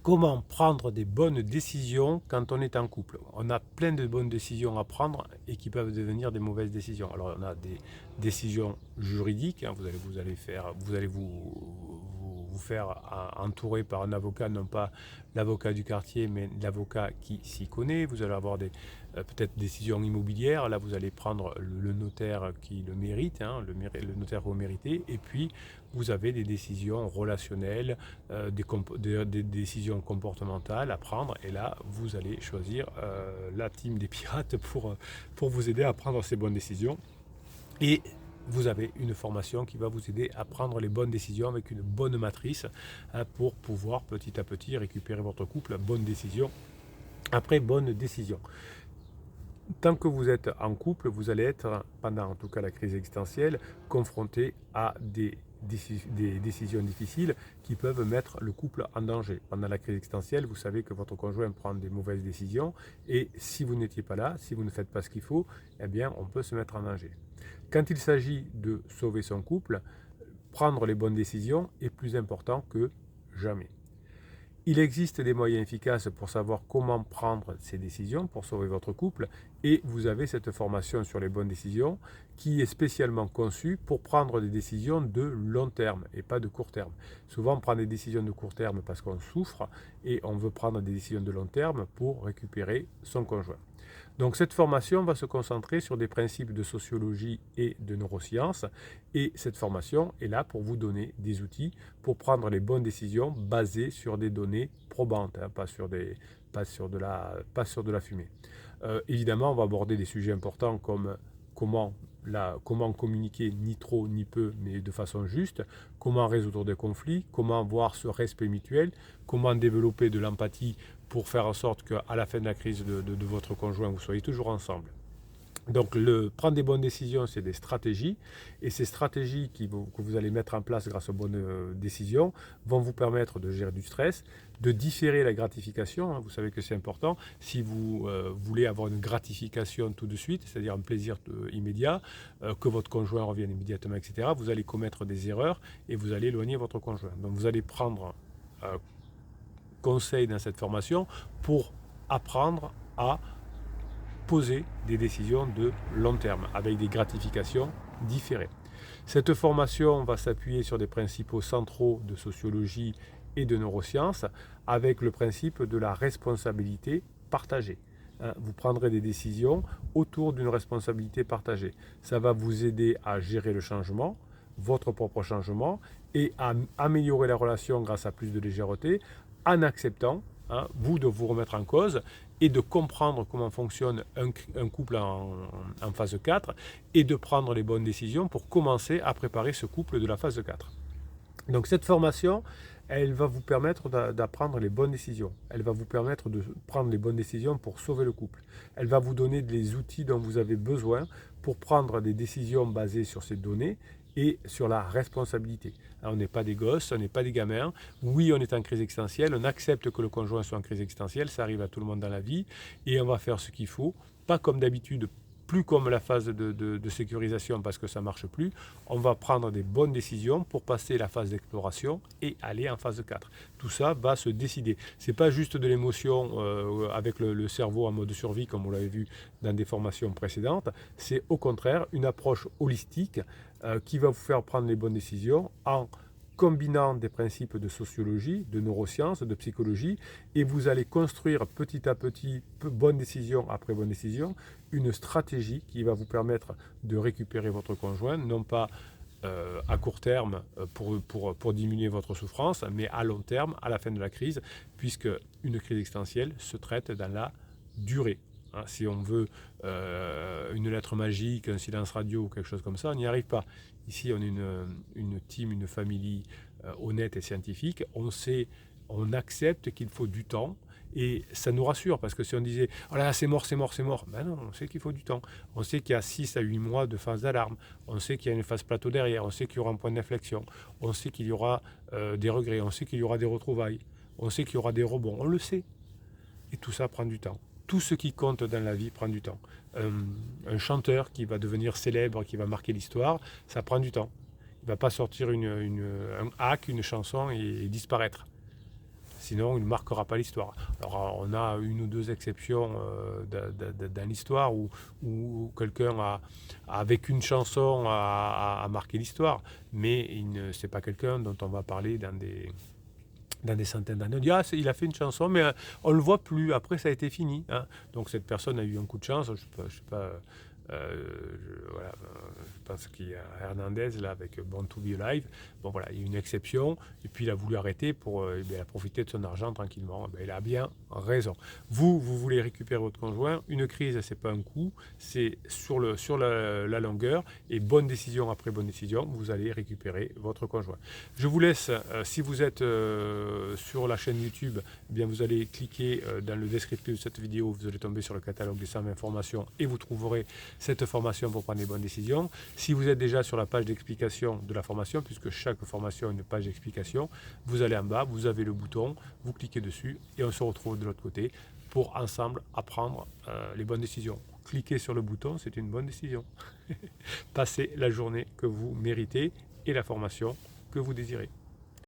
Comment prendre des bonnes décisions quand on est en couple? On a plein de bonnes décisions à prendre et qui peuvent devenir des mauvaises décisions. Alors on a des décisions juridiques, hein, vous allez vous faire entourer par un avocat, non pas l'avocat du quartier, mais l'avocat qui s'y connaît. Vous allez avoir peut-être des décisions immobilières. Là, vous allez prendre le notaire qui le mérite, hein, le notaire que vous méritez. Et puis, vous avez des décisions relationnelles, des décisions comportementales à prendre. Et là, vous allez choisir la team des pirates pour vous aider à prendre ces bonnes décisions. Et vous avez une formation qui va vous aider à prendre les bonnes décisions avec une bonne matrice pour pouvoir petit à petit récupérer votre couple. Bonne décision après bonne décision. Tant que vous êtes en couple, vous allez être, pendant en tout cas la crise existentielle, confronté à des décisions difficiles qui peuvent mettre le couple en danger. Pendant la crise existentielle, vous savez que votre conjoint prend des mauvaises décisions et si vous n'étiez pas là, si vous ne faites pas ce qu'il faut, eh bien on peut se mettre en danger. Quand il s'agit de sauver son couple, prendre les bonnes décisions est plus important que jamais. Il existe des moyens efficaces pour savoir comment prendre ces décisions pour sauver votre couple et vous avez cette formation sur les bonnes décisions qui est spécialement conçue pour prendre des décisions de long terme et pas de court terme. Souvent on prend des décisions de court terme parce qu'on souffre et on veut prendre des décisions de long terme pour récupérer son conjoint. Donc cette formation va se concentrer sur des principes de sociologie et de neurosciences et cette formation est là pour vous donner des outils pour prendre les bonnes décisions basées sur des données probantes, hein, pas sur de la fumée. Évidemment, on va aborder des sujets importants comme comment communiquer ni trop ni peu, mais de façon juste, comment résoudre des conflits, comment avoir ce respect mutuel, comment développer de l'empathie pour faire en sorte qu'à la fin de la crise de votre conjoint, vous soyez toujours ensemble. Donc, prendre des bonnes décisions, c'est des stratégies. Et ces stratégies que vous allez mettre en place grâce aux bonnes décisions vont vous permettre de gérer du stress, de différer la gratification. Hein, vous savez que c'est important. Si vous voulez avoir une gratification tout de suite, c'est-à-dire un plaisir immédiat, que votre conjoint revienne immédiatement, etc., vous allez commettre des erreurs et vous allez éloigner votre conjoint. Donc, vous allez prendre conseil dans cette formation pour apprendre à poser des décisions de long terme avec des gratifications différées. Cette formation va s'appuyer sur des principes centraux de sociologie et de neurosciences avec le principe de la responsabilité partagée. Vous prendrez des décisions autour d'une responsabilité partagée. Ça va vous aider à gérer le changement, votre propre changement, et à améliorer la relation grâce à plus de légèreté en acceptant, vous, de vous remettre en cause et de comprendre comment fonctionne un couple en phase 4 et de prendre les bonnes décisions pour commencer à préparer ce couple de la phase 4. Donc cette formation, elle va vous permettre d'apprendre les bonnes décisions. Elle va vous permettre de prendre les bonnes décisions pour sauver le couple. Elle va vous donner les outils dont vous avez besoin pour prendre des décisions basées sur ces données et sur la responsabilité. Alors, on n'est pas des gosses, on n'est pas des gamins. Oui, on est en crise existentielle, on accepte que le conjoint soit en crise existentielle, ça arrive à tout le monde dans la vie, et on va faire ce qu'il faut, pas comme d'habitude, plus comme la phase de sécurisation parce que ça ne marche plus. On va prendre des bonnes décisions pour passer la phase d'exploration et aller en phase 4. Tout ça va se décider. Ce n'est pas juste de l'émotion avec le cerveau en mode survie comme vous l'avez vu dans des formations précédentes. C'est au contraire une approche holistique qui va vous faire prendre les bonnes décisions en combinant des principes de sociologie, de neurosciences, de psychologie, et vous allez construire petit à petit, bonne décision après bonne décision, une stratégie qui va vous permettre de récupérer votre conjoint, non pas à court terme pour diminuer votre souffrance, mais à long terme, à la fin de la crise, puisque une crise existentielle se traite dans la durée. Si on veut une lettre magique, un silence radio ou quelque chose comme ça, on n'y arrive pas. Ici, on est une team, une famille honnête et scientifique. On accepte qu'il faut du temps et ça nous rassure parce que si on disait « Oh là, c'est mort, c'est mort, c'est mort », ben non, on sait qu'il faut du temps. On sait qu'il y a 6 à 8 mois de phase d'alarme. On sait qu'il y a une phase plateau derrière. On sait qu'il y aura un point d'inflexion. On sait qu'il y aura des regrets. On sait qu'il y aura des retrouvailles. On sait qu'il y aura des rebonds. On le sait. Et tout ça prend du temps. Tout ce qui compte dans la vie prend du temps. Un chanteur qui va devenir célèbre, qui va marquer l'histoire, ça prend du temps. Il ne va pas sortir un hack, une chanson et disparaître. Sinon, il ne marquera pas l'histoire. Alors, on a une ou deux exceptions dans l'histoire où quelqu'un avec une chanson, a marqué l'histoire, mais ce n'est pas quelqu'un dont on va parler dans des centaines d'années. On dit, ah, il a fait une chanson, mais on ne le voit plus. Après, ça a été fini. Hein. Donc, cette personne a eu un coup de chance. Je ne sais pas, voilà, je pense qu'il y a Hernandez là avec Born to Be Alive. Bon voilà, il y a une exception et puis il a voulu arrêter pour profiter de son argent tranquillement. Il a bien raison. Vous voulez récupérer votre conjoint. Une crise, c'est pas un coup, c'est sur la longueur et bonne décision après bonne décision, vous allez récupérer votre conjoint. Je vous laisse. Si vous êtes sur la chaîne YouTube, eh bien vous allez cliquer dans le descriptif de cette vidéo. Vous allez tomber sur le catalogue des 120 formations et vous trouverez cette formation pour prendre les bonnes décisions. Si vous êtes déjà sur la page d'explication de la formation, puisque chaque formation a une page d'explication, vous allez en bas, vous avez le bouton, vous cliquez dessus et on se retrouve de l'autre côté pour ensemble apprendre les bonnes décisions. Cliquez sur le bouton, c'est une bonne décision. Passez la journée que vous méritez et la formation que vous désirez.